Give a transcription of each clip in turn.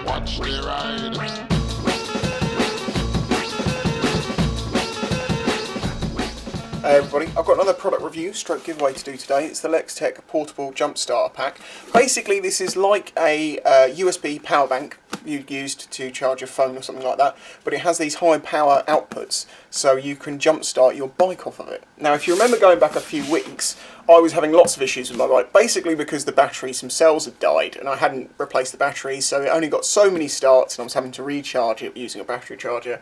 Watch the ride. Hey everybody, I've got another product review stroke giveaway to do today. It's the LEXTEK portable jump starter pack. Basically this is like a USB power bank you'd used to charge your phone or something like that, but it has these high power outputs so you can jump start your bike off of it. Now if you remember going back a few weeks, I was having lots of issues with my bike, basically because the batteries themselves had died and I hadn't replaced the batteries, so it only got so many starts and I was having to recharge it using a battery charger.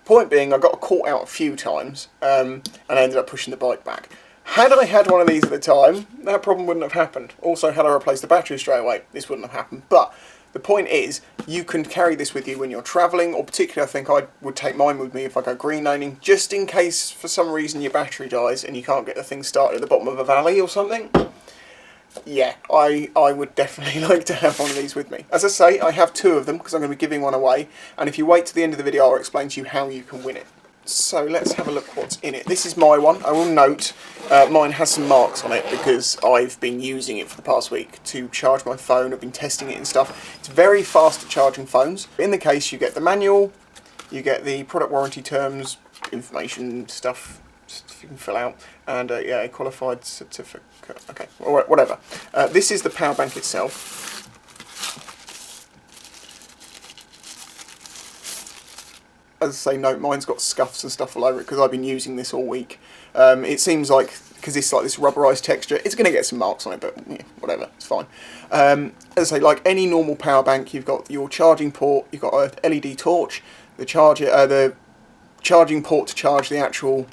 Point being, I got caught out a few times and I ended up pushing the bike back. Had I had one of these at the time, that problem wouldn't have happened. Also, had I replaced the battery straight away, this wouldn't have happened. But the point is, you can carry this with you when you're travelling, or particularly I think I would take mine with me if I go green laning, just in case for some reason your battery dies and you can't get the thing started at the bottom of a valley or something. Yeah, I would definitely like to have one of these with me. As I say, I have two of them because I'm going to be giving one away, and if you wait to the end of the video I'll explain to you how you can win it. So let's have a look what's in it. This is my one. I will note mine has some marks on it because I've been using it for the past week to charge my phone. I've been testing it and stuff. It's very fast at charging phones. In the case you get the manual, you get the product warranty terms, information stuff you can fill out, and yeah, a qualified certificate. Okay, or whatever. This is the power bank itself. As I say, note, mine's got scuffs and stuff all over it because I've been using this all week. It seems like, because it's like this rubberized texture, it's going to get some marks on it, but yeah, whatever, it's fine. As I say, like any normal power bank, you've got your charging port, you've got a LED torch, the charging port to charge the actual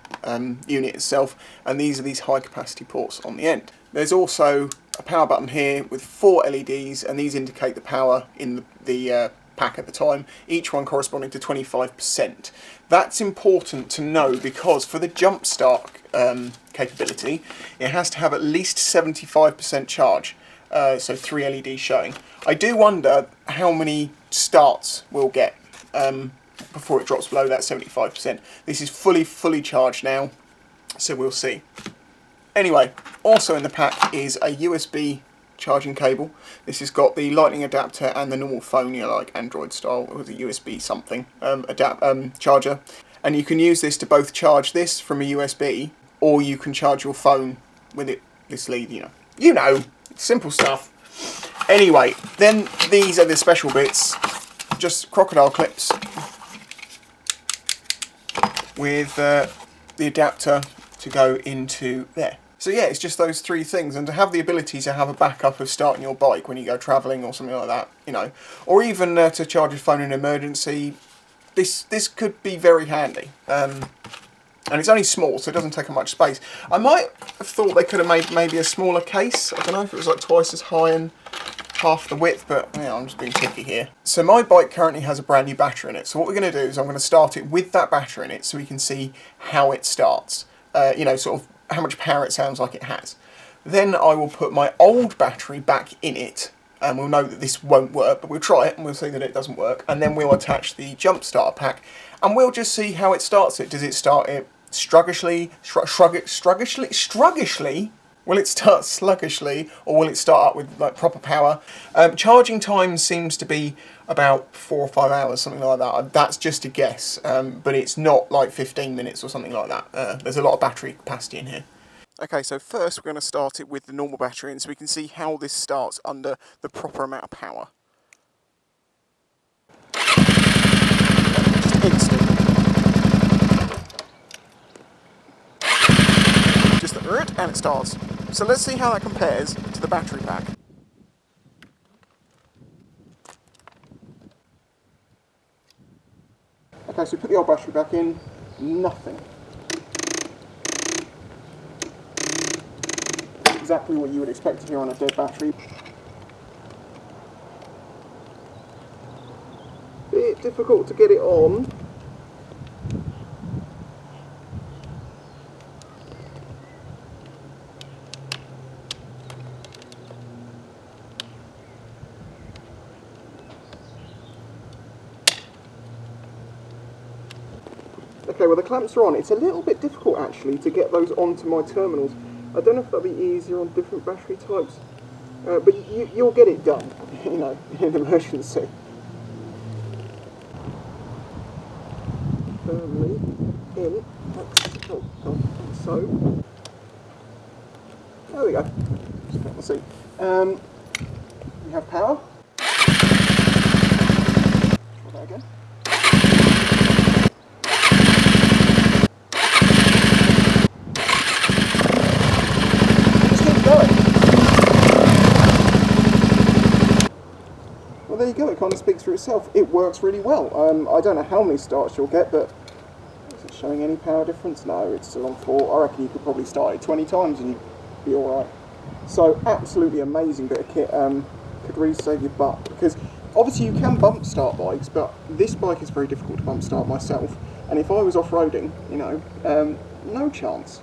unit itself, and these are these high capacity ports on the end. There's also a power button here with 4 LEDs, and these indicate the power in the pack at the time, each one corresponding to 25%. That's important to know because for the jump start capability, it has to have at least 75% charge, so 3 LEDs showing. I do wonder how many starts we'll get before it drops below that 75%. This is fully charged now, so we'll see. Anyway, also in the pack is a USB charging cable. This has got the lightning adapter and the normal phone, you know, like Android style, with a USB something charger. And you can use this to both charge this from a USB, or you can charge your phone with it, this lead, you know, simple stuff. Anyway, then these are the special bits, just crocodile clips with the adapter to go into there. So yeah, it's just those 3 things, and to have the ability to have a backup of starting your bike when you go travelling or something like that, you know, or even to charge your phone in an emergency, this could be very handy. And it's only small, so it doesn't take up much space. I might have thought they could have made maybe a smaller case. I don't know if it was like twice as high and half the width, but yeah, I'm just being picky here. So my bike currently has a brand new battery in it, so what we're going to do is I'm going to start it with that battery in it so we can see how it starts, you know, sort of how much power it sounds like it has. Then I will put my old battery back in it, and we'll know that this won't work, but we'll try it and we'll see that it doesn't work, and then we'll attach the jump starter pack and we'll just see how it starts it. Does it start it sluggishly? Will it start sluggishly, or will it start up with like proper power? Charging time seems to be about 4 or 5 hours, something like that. That's just a guess, but it's not like 15 minutes or something like that. There's a lot of battery capacity in here. Okay, so first we're going to start it with the normal battery in so we can see how this starts under the proper amount of power. Just instant. Just and it starts. So let's see how that compares to the battery pack. Okay, so put the old battery back in, nothing. Exactly what you would expect to hear on a dead battery. Bit difficult to get it on. Okay, well the clamps are on. It's a little bit difficult actually to get those onto my terminals. I don't know if that'll be easier on different battery types, but you'll get it done, you know, in an emergency. firmly in. So, there we go. Just put the seat. We have power. Try that again. Just keep going. Well, there you go. It kind of speaks for itself. It works really well. I don't know how many starts you'll get, but is it showing any power difference? No, it's still on 4. I reckon you could probably start it 20 times and you'd be alright. So, absolutely amazing bit of kit. Could really save your butt, because obviously you can bump start bikes, but this bike is very difficult to bump start myself, and if I was off-roading, you know, no chance.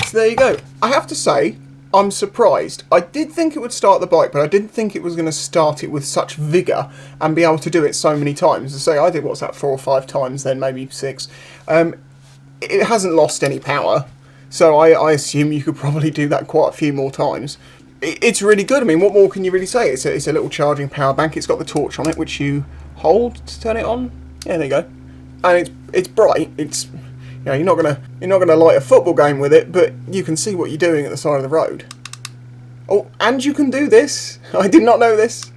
So there you go. I have to say, I'm surprised. I did think it would start the bike, but I didn't think it was going to start it with such vigour and be able to do it so many times. To say I did, what's that, 4 or 5 times, then maybe 6. It hasn't lost any power, so I assume you could probably do that quite a few more times. It's really good. I mean, what more can you really say? It's a little charging power bank. It's got the torch on it, which you hold to turn it on. Yeah, there you go. And it's bright. It's, you know, you're not gonna light a football game with it, but you can see what you're doing at the side of the road. Oh, and you can do this. I did not know this.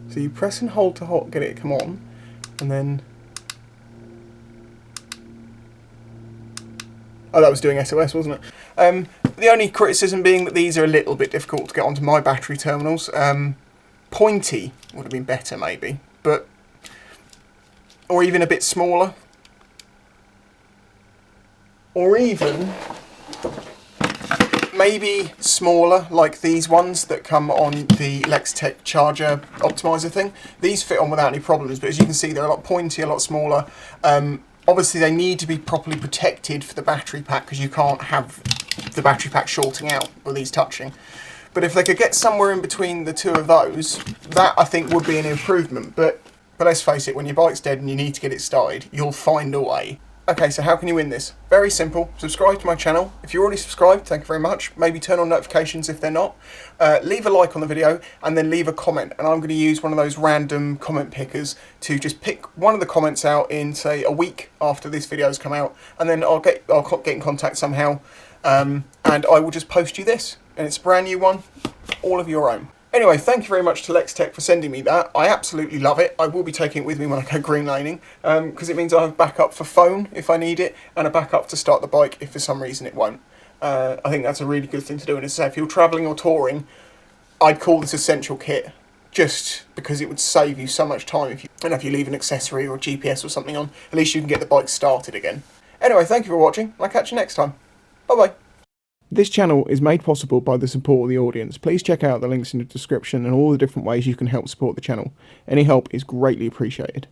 So you press and hold to get it come on, and then. Oh, that was doing SOS, wasn't it? The only criticism being that these are a little bit difficult to get onto my battery terminals. Pointy would have been better, maybe, but or even a bit smaller, or even maybe smaller, like these ones that come on the LEXTEK charger optimizer thing. These fit on without any problems, but as you can see, they're a lot pointy, a lot smaller. Obviously, they need to be properly protected for the battery pack, because you can't have the battery pack shorting out with these touching. But if they could get somewhere in between the two of those, that I think would be an improvement. But let's face it, when your bike's dead and you need to get it started, you'll find a way. Okay, so how can you win this? Very simple. Subscribe to my channel. If you're already subscribed, thank you very much. Maybe turn on notifications if they're not. Leave a like on the video and then leave a comment. And I'm going to use one of those random comment pickers to just pick one of the comments out in, say, a week after this video's come out. And then I'll get in contact somehow. And I will just post you this. And it's a brand new one, all of your own. Anyway, thank you very much to LEXTEK for sending me that. I absolutely love it. I will be taking it with me when I go green laning, because it means I have backup for phone if I need it, and a backup to start the bike if for some reason it won't. I think that's a really good thing to do. And as I say, if you're travelling or touring, I'd call this essential kit, just because it would save you so much time if you leave an accessory or a GPS or something on. At least you can get the bike started again. Anyway, thank you for watching. I'll catch you next time. Bye-bye. This channel is made possible by the support of the audience. Please check out the links in the description and all the different ways you can help support the channel. Any help is greatly appreciated.